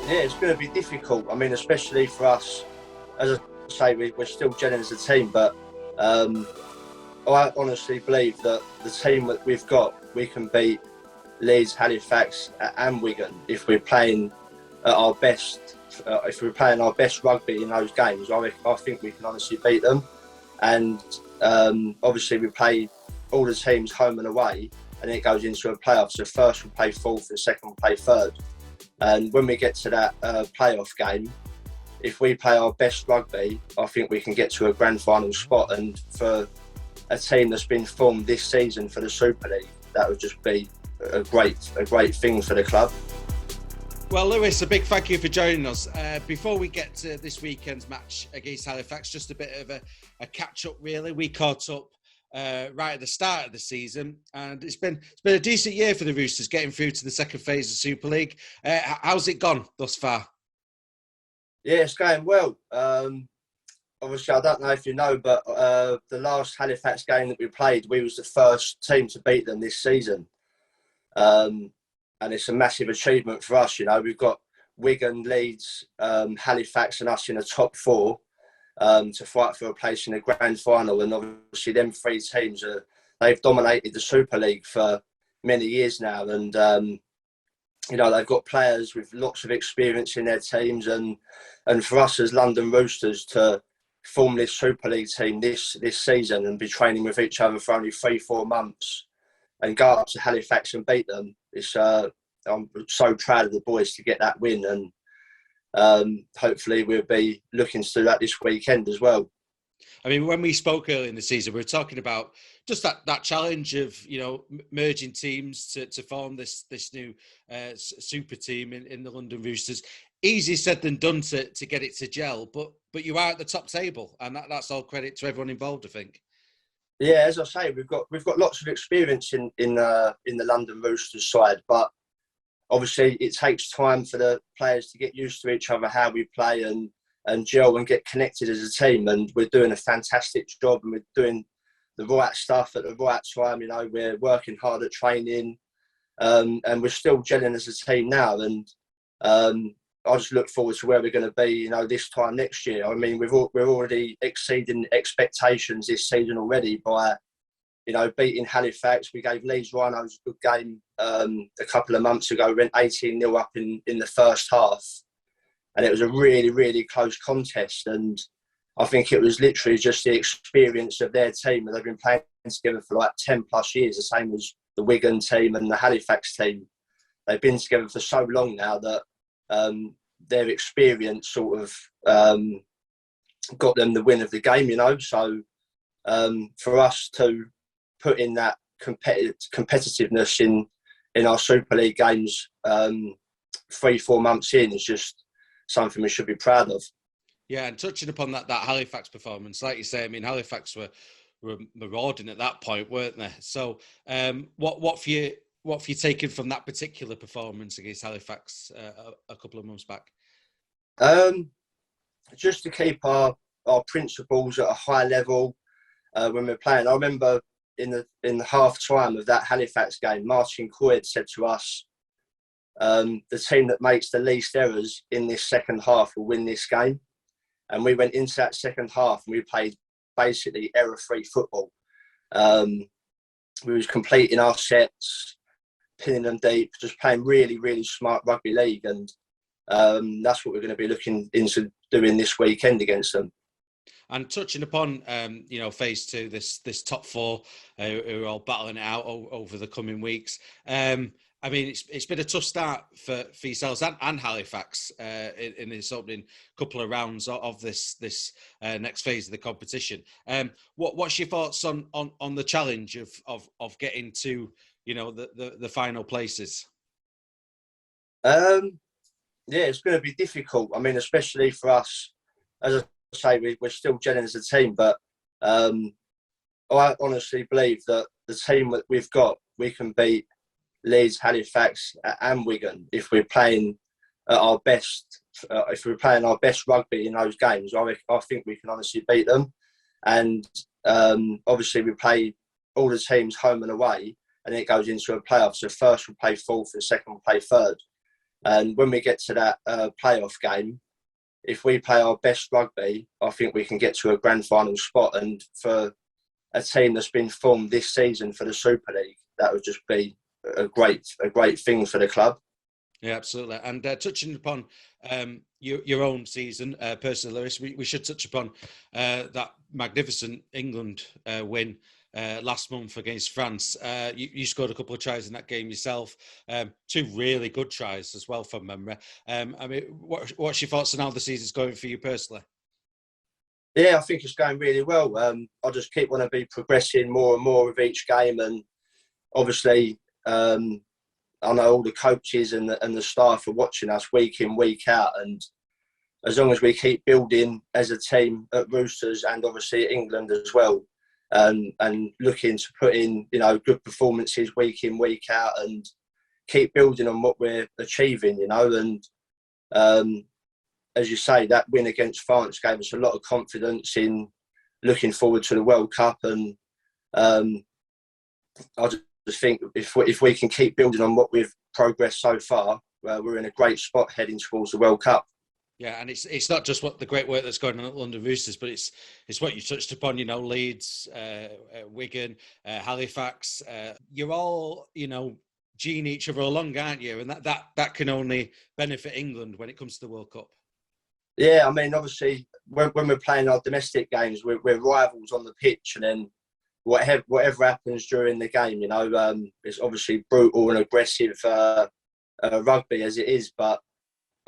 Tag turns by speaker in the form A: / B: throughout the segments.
A: Yeah, it's going to be difficult. I mean, especially for us. As I say, we're still gelling as a team, but I honestly believe that the team that we've got, we can beat Leeds, Halifax, and Wigan if we're playing at our best. If we're playing our best rugby in those games, I think we can honestly beat them. And obviously, we play all the teams home and away, and it goes into a playoff. So first we'll play fourth, and second we'll play third. And when we get to that playoff game, if we play our best rugby, I think we can get to a grand final spot. And for a team that's been formed this season for the Super League, that would just be a great thing for the club.
B: Well, Lewis, a big thank you for joining us. Before we get to this weekend's match against Halifax, just a bit of a catch-up, really. We caught up right at the start of the season, and it's been a decent year for the Roosters, getting through to the second phase of Super League. How's it gone thus far?
A: Yeah, it's going well. Obviously, I don't know if you know, but the last Halifax game that we played, we was the first team to beat them this season. And it's a massive achievement for us. You know, we've got Wigan, Leeds, Halifax and us in the top four to fight for a place in the grand final. And obviously them three teams, they've dominated the Super League for many years now. And, you know, they've got players with lots of experience in their teams. And for us as London Roosters to form this Super League team this season and be training with each other for only 3-4 months and go up to Halifax and beat them, I'm so proud of the boys to get that win, and hopefully we'll be looking to do that this weekend as well.
B: I mean, when we spoke earlier in the season, we were talking about just that challenge of, you know, merging teams to form this new super team in the London Roosters. Easier said than done to get it to gel, but you are at the top table, and that's all credit to everyone involved, I think.
A: Yeah, as I say, we've got lots of experience in the London Roosters side, but obviously it takes time for the players to get used to each other, how we play and gel and get connected as a team. And we're doing a fantastic job, and we're doing the right stuff at the right time. You know, we're working hard at training, and we're still gelling as a team now. And I just look forward to where we're going to be, you know, this time next year. I mean, we're already exceeding expectations this season already by, you know, beating Halifax. We gave Leeds Rhinos a good game a couple of months ago. We went 18-0 up in the first half. And it was a really, really close contest. And I think it was literally just the experience of their team. They've been playing together for like 10 plus years, the same as the Wigan team and the Halifax team. They've been together for so long now that their experience sort of got them the win of the game, you know. So for us to put in that competitiveness in our Super League games 3-4 months in is just something we should be proud of.
B: Yeah, and touching upon that Halifax performance, like you say, I mean, Halifax were marauding at that point, weren't they? So what have you taken from that particular performance against Halifax a couple of months back?
A: Just to keep our principles at a high level when we're playing. I remember in the half time of that Halifax game, Martin Coyd said to us, the team that makes the least errors in this second half will win this game. And we went into that second half and we played basically error-free football. We was completing our sets, pinning them deep, just playing really, really smart rugby league. And that's what we're going to be looking into doing this weekend against them.
B: And touching upon, you know, phase two, this top four who are all battling it out over the coming weeks. I mean, it's been a tough start for yourselves and Halifax in this opening couple of rounds of this next phase of the competition. What's your thoughts on the challenge of getting to, you know, the final places?
A: Yeah, it's going to be difficult. I mean, especially for us, as I say, we're still gelling as a team, but I honestly believe that the team that we've got, we can beat Leeds, Halifax and Wigan if we're playing at our best. If we're playing our best rugby in those games, I think we can honestly beat them. And obviously we play all the teams home and away, and it goes into a playoff. So first will play fourth, and second will play third. And when we get to that playoff game, if we play our best rugby, I think we can get to a grand final spot. And for a team that's been formed this season for the Super League, that would just be a great thing for the club.
B: Yeah, absolutely. And touching upon your own season, personally, Lewis, we should touch upon that magnificent England win last month against France. You scored a couple of tries in that game yourself. Two really good tries as well, from memory. I mean, what's your thoughts on how the season's going for you personally?
A: Yeah, I think it's going really well. I just keep wanting to be progressing more and more with each game, and obviously, I know all the coaches and the staff are watching us week in, week out, and as long as we keep building as a team at Roosters and obviously at England as well, and looking to put in, good performances week in, week out, and keep building on what we're achieving, and as you say, that win against France gave us a lot of confidence in looking forward to the World Cup, and I just think if we can keep building on what we've progressed so far, we're in a great spot heading towards the World Cup.
B: Yeah, and it's not just what the great work that's going on at London Roosters, but it's what you touched upon. Leeds, Wigan, Halifax. You're all geeing each other along, aren't you? And that can only benefit England when it comes to the World Cup.
A: Yeah, I mean, obviously, when we're playing our domestic games, we're rivals on the pitch, and then whatever happens during the game, it's obviously brutal and aggressive rugby as it is, but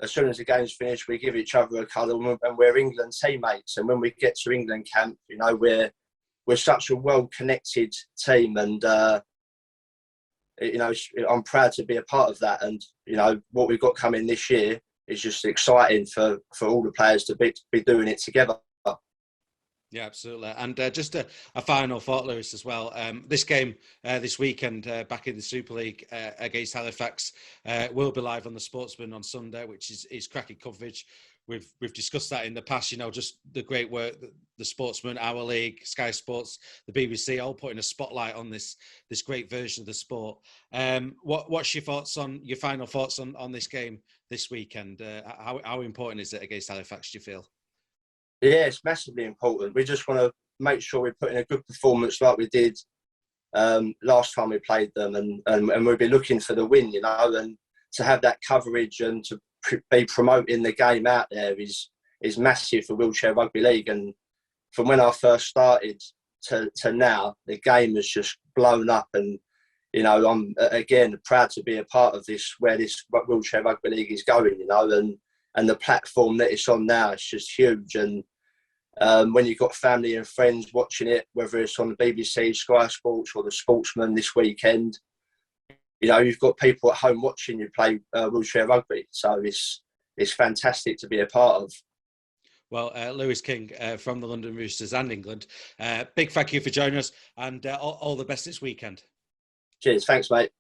A: as soon as the game's finished, we give each other a cuddle, and we're England teammates. And when we get to England camp, we're such a well-connected team, and I'm proud to be a part of that. And what we've got coming this year is just exciting for all the players to be doing it together.
B: Yeah, absolutely. And just a final thought, Lewis, as well. This game this weekend back in the Super League against Halifax will be live on the Sportsman on Sunday, which is cracking coverage. We've discussed that in the past, just the great work that the Sportsman, our league, Sky Sports, the BBC, all putting a spotlight on this great version of the sport. What's your final thoughts on this game this weekend? How important is it against Halifax, do you feel?
A: Yeah, it's massively important. We just want to make sure we put in a good performance like we did last time we played them, and we'll be looking for the win, and to have that coverage and to be promoting the game out there is massive for Wheelchair Rugby League. And from when I first started to now, the game has just blown up, and I'm again proud to be a part of this, where this Wheelchair Rugby League is going, and the platform that it's on now is just huge. And when you've got family and friends watching it, whether it's on the BBC, Sky Sports, or the Sportsman this weekend, you've got people at home watching you play wheelchair rugby. So it's fantastic to be a part of.
B: Well, Lewis King from the London Roosters and England, big thank you for joining us, and all the best this weekend.
A: Cheers. Thanks, mate.